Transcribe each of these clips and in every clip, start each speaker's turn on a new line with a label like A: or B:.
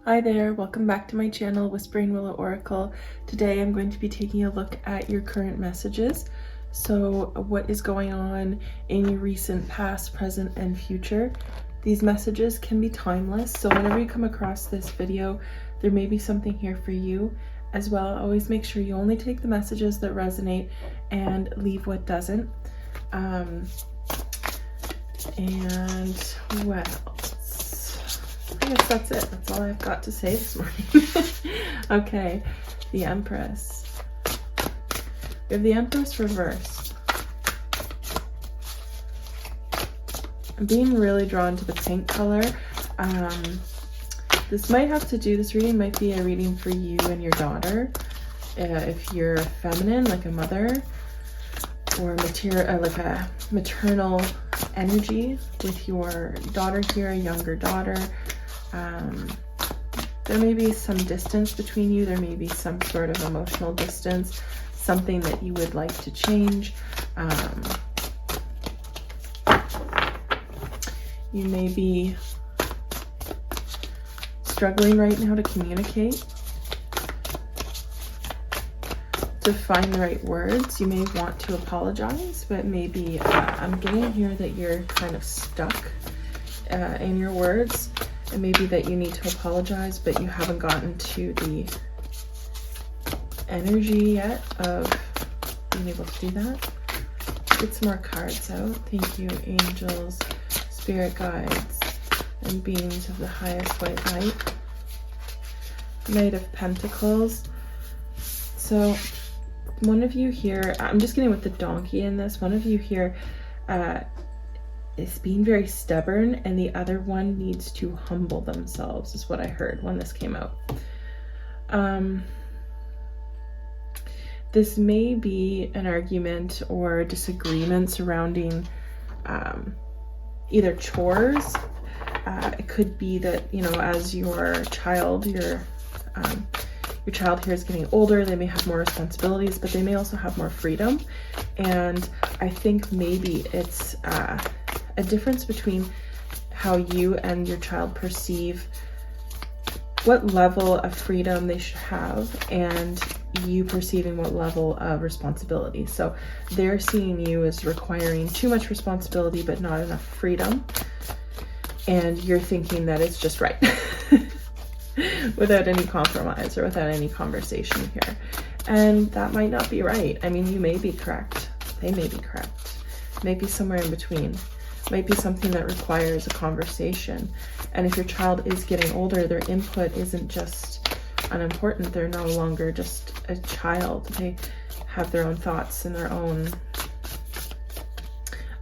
A: Hi there, welcome back to my channel, Whispering Willow Oracle. Today I'm going to be taking a look at your current messages. So what is going on in your recent past, present, and future. These messages can be timeless, so whenever you come across this video, there may be something here for you as well. Always make sure you only take the messages that resonate and leave what doesn't. And what else? I guess that's it. That's all I've got to say this morning. Okay, the Empress. We have the Empress reversed. I'm being really drawn to the pink color. This reading might be a reading for you and your daughter. If you're feminine, like a mother, or like a maternal energy with your daughter here, a younger daughter. There may be some distance between you. There may be some sort of emotional distance, something that you would like to change. You may be struggling right now to communicate, to find the right words. You may want to apologize, but maybe I'm getting here that you're kind of stuck in your words. It may be that you need to apologize, but you haven't gotten to the energy yet of being able to do that. Get some more cards out. Thank you, angels, spirit guides, and beings of the highest white light. Knight of Pentacles. So one of you here, I'm just getting with the donkey in this, one of you here is being very stubborn, and the other one needs to humble themselves, is what I heard when this came out. This may be an argument or disagreement surrounding either chores. It could be that, you know, as your child here is getting older, they may have more responsibilities, but they may also have more freedom. And I think maybe it's a difference between how you and your child perceive what level of freedom they should have and you perceiving what level of responsibility. So they're seeing you as requiring too much responsibility but not enough freedom, and you're thinking that it's just right. Without any compromise or without any conversation here. And that might not be right. I mean, you may be correct. They may be correct. Maybe somewhere in between. Might be something that requires a conversation. And if your child is getting older, their input isn't just unimportant. They're no longer just a child. They have their own thoughts and their own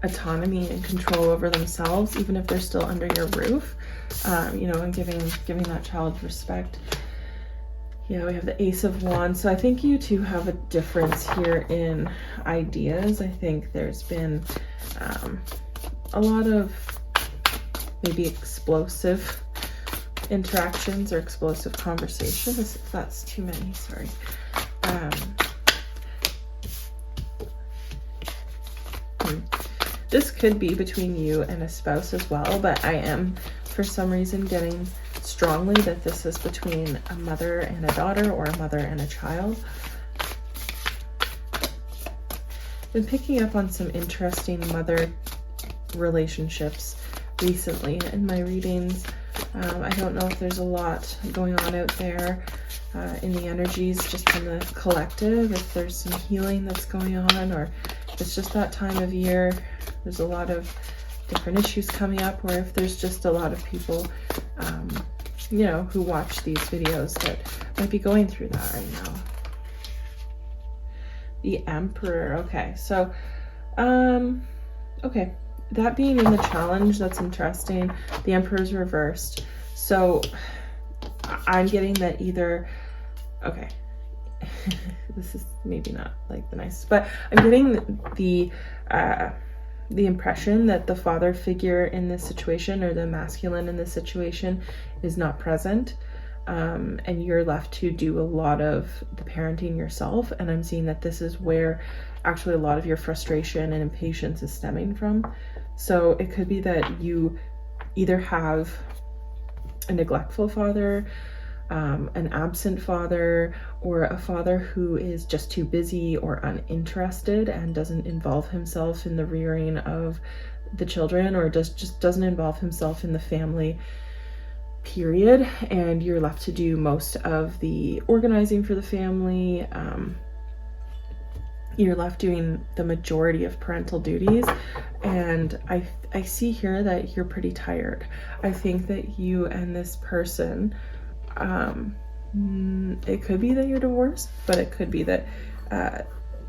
A: autonomy and control over themselves, even if they're still under your roof. You know, and giving that child respect. Yeah, we have the Ace of Wands. So I think you two have a difference here in ideas. I think there's been a lot of maybe explosive interactions or explosive conversations. If that's too many, sorry. This could be between you and a spouse as well, but I am for some reason getting strongly that this is between a mother and a daughter, or a mother and a child. Been picking up on some interesting mother relationships recently in my readings. I don't know if there's a lot going on out there in the energies, just from the collective, if there's some healing that's going on, or it's just that time of year. There's a lot of different issues coming up, or if there's just a lot of people, you know, who watch these videos that might be going through that right now. The Emperor. Okay, so, okay, that being in the challenge, that's interesting. The Emperor's reversed. So I'm getting that either, okay, this is maybe not like the nicest, but I'm getting the impression that the father figure in this situation, or the masculine in this situation, is not present, and you're left to do a lot of the parenting yourself. And I'm seeing that this is where actually a lot of your frustration and impatience is stemming from. So it could be that you either have a neglectful father, an absent father, or a father who is just too busy or uninterested and doesn't involve himself in the rearing of the children, or just doesn't involve himself in the family, period. And you're left to do most of the organizing for the family. You're left doing the majority of parental duties. And I see here that you're pretty tired. I think that you and this person, it could be that you're divorced, but it could be that,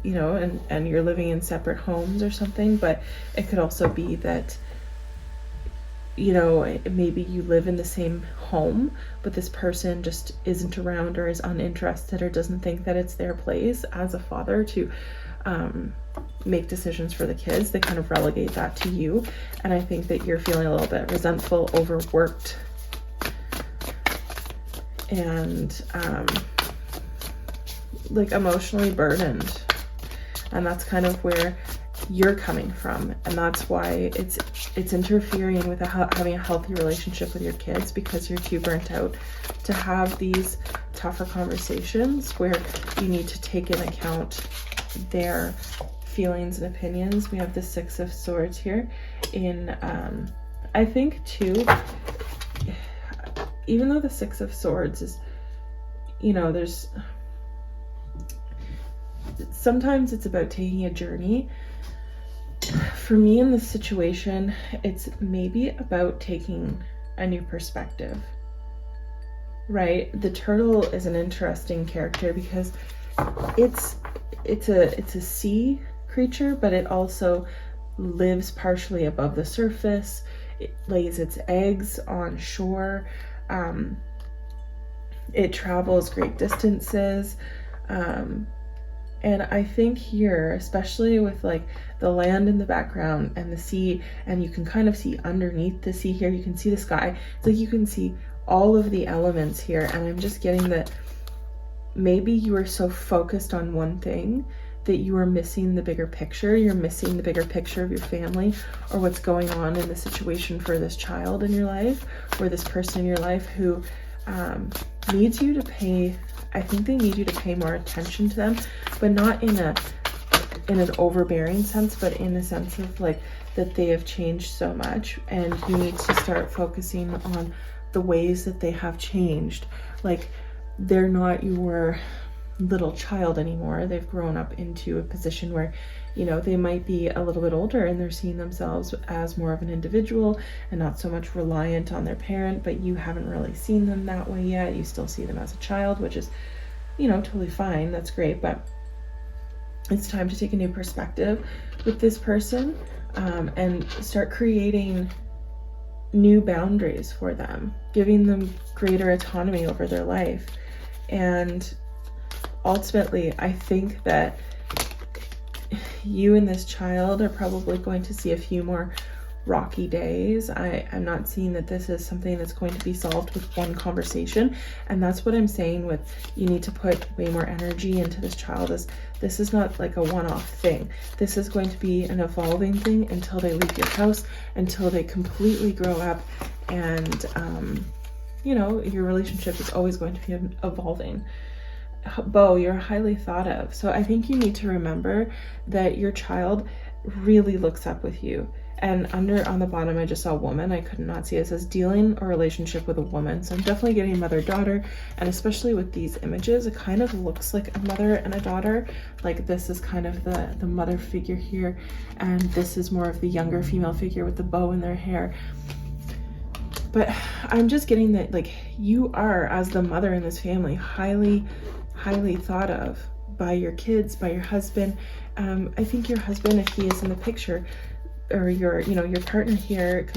A: you know, and you're living in separate homes or something. But it could also be that, you know, maybe you live in the same home, but this person just isn't around or is uninterested or doesn't think that it's their place as a father to make decisions for the kids. They kind of relegate that to you. And I think that you're feeling a little bit resentful, overworked, and like emotionally burdened. And that's kind of where you're coming from, and that's why it's interfering with having a healthy relationship with your kids, because you're too burnt out to have these tougher conversations where you need to take into account their feelings and opinions. We have the Six of Swords here. In I think too, even though the Six of Swords is, you know, there's sometimes it's about taking a journey. For me in this situation, it's maybe about taking a new perspective, right? The turtle is an interesting character because it's a sea creature, but it also lives partially above the surface. It lays its eggs on shore. It travels great distances. And I think here, especially with like the land in the background and the sea, and you can kind of see underneath the sea here, you can see the sky. It's like you can see all of the elements here. And I'm just getting that maybe you are so focused on one thing that you are missing the bigger picture. You're missing the bigger picture of your family, or what's going on in the situation for this child in your life, or this person in your life who needs you to pay. I think they need you to pay more attention to them, but not in an overbearing sense, but in a sense of like that they have changed so much, and you need to start focusing on the ways that they have changed. Like, they're not your little child anymore. They've grown up into a position where, you know, they might be a little bit older and they're seeing themselves as more of an individual and not so much reliant on their parent, but you haven't really seen them that way yet. You still see them as a child, which is, you know, totally fine. That's great. But it's time to take a new perspective with this person, and start creating new boundaries for them, giving them greater autonomy over their life. And ultimately, I think that you and this child are probably going to see a few more rocky days. I'm not seeing that this is something that's going to be solved with one conversation. And that's what I'm saying with, you need to put way more energy into this child. This is not like a one-off thing. This is going to be an evolving thing until they leave your house, until they completely grow up. And, you know, your relationship is always going to be evolving. Bo, you're highly thought of. So I think you need to remember that your child really looks up with you. And on the bottom, I just saw woman. I could not see it. It says dealing a relationship with a woman. So I'm definitely getting mother-daughter. And especially with these images, it kind of looks like a mother and a daughter. Like, this is kind of the mother figure here. And this is more of the younger female figure with the bow in their hair. But I'm just getting that, like, you are, as the mother in this family, highly thought of by your kids, by your husband. I think your husband, if he is in the picture, or your partner here, it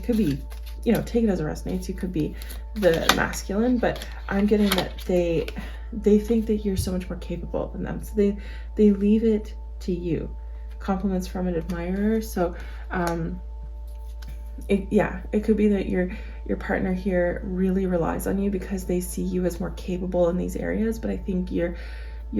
A: could be, you know, take it as it resonates. You could be the masculine, but I'm getting that they think that you're so much more capable than them. So they leave it to you. Compliments from an admirer. So, it could be that your partner here really relies on you because they see you as more capable in these areas. But I think you're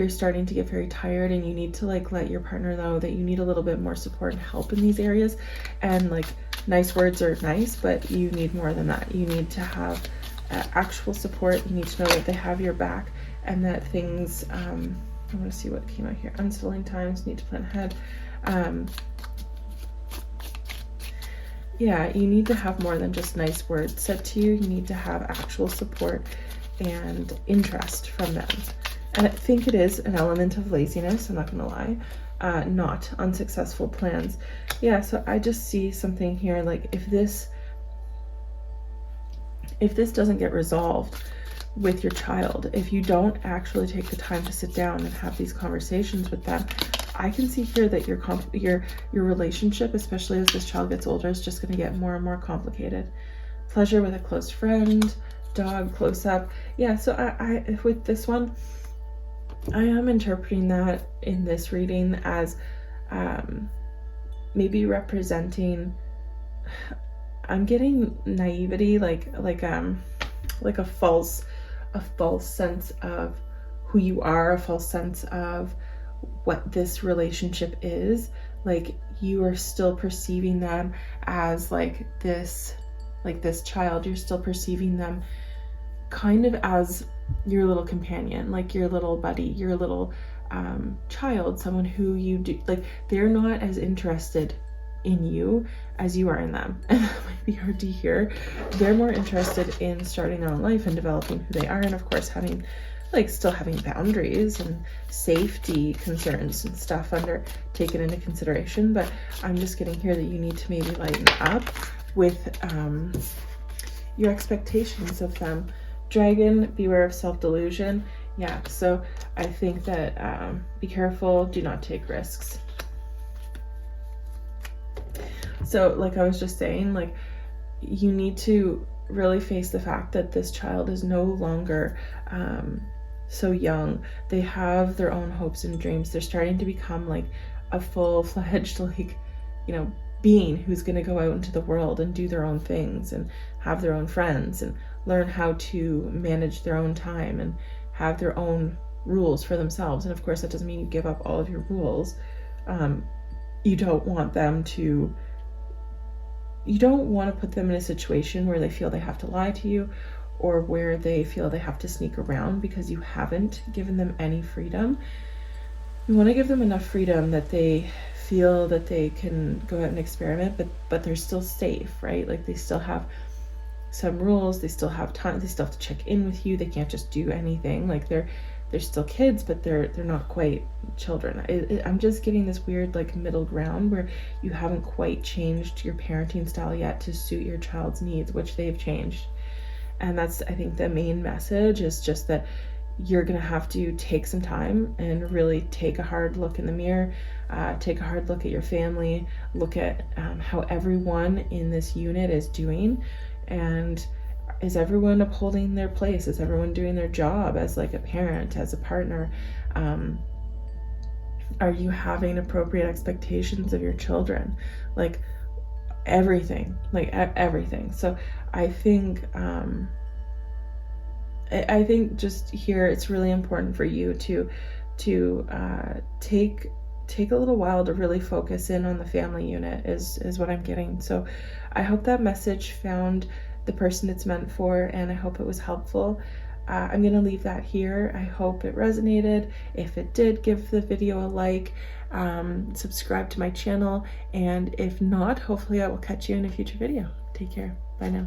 A: starting to get very tired, and you need to like let your partner know that you need a little bit more support and help in these areas. And like, nice words are nice, but you need more than that. You need to have actual support. You need to know that they have your back, and that things, I want to see what came out here. Unsettling times, need to plan ahead. Yeah, you need to have more than just nice words said to you. You need to have actual support and interest from them. And I think it is an element of laziness, I'm not gonna lie, not unsuccessful plans. Yeah, so I just see something here, like if this doesn't get resolved with your child, if you don't actually take the time to sit down and have these conversations with them, I can see here that your relationship, especially as this child gets older, is just going to get more and more complicated. Pleasure with a close friend, dog, close up. Yeah, so I with this one, I am interpreting that in this reading as maybe representing, I'm getting naivety, like a false sense of who you are, a false sense of what this relationship is. Like you are still perceiving them as like this child. You're still perceiving them kind of as your little companion, like your little buddy, your little child, someone who you do, like they're not as interested in you as you are in them. And that might be hard to hear. They're more interested in starting their own life and developing who they are, and of course having, like, still having boundaries and safety concerns and stuff taken into consideration. But I'm just getting here that you need to maybe lighten up with your expectations of them. Dragon, beware of self-delusion. Yeah, so I think that be careful, do not take risks. So like I was just saying, like you need to really face the fact that this child is no longer so young. They have their own hopes and dreams. They're starting to become like a full-fledged, like, you know, being who's going to go out into the world and do their own things and have their own friends and learn how to manage their own time and have their own rules for themselves. And of course that doesn't mean you give up all of your rules. You don't want to put them in a situation where they feel they have to lie to you, or where they feel they have to sneak around because you haven't given them any freedom. You want to give them enough freedom that they feel that they can go out and experiment, but they're still safe, right? Like they still have some rules, they still have time, they still have to check in with you, they can't just do anything. Like they're still kids, but they're not quite children. I'm just getting this weird like middle ground where you haven't quite changed your parenting style yet to suit your child's needs, which they've changed. And that's, I think, the main message is just that you're gonna have to take some time and really take a hard look in the mirror, take a hard look at your family, look at how everyone in this unit is doing, and is everyone upholding their place? Is everyone doing their job as like a parent, as a partner? Are you having appropriate expectations of your children? Like everything, everything. So I think just here it's really important for you to take a little while to really focus in on the family unit is what I'm getting. So I hope that message found the person it's meant for, and I hope it was helpful. I'm going to leave that here. I hope it resonated. If it did, give the video a like, subscribe to my channel, and if not, hopefully I will catch you in a future video. Take care. Bye now.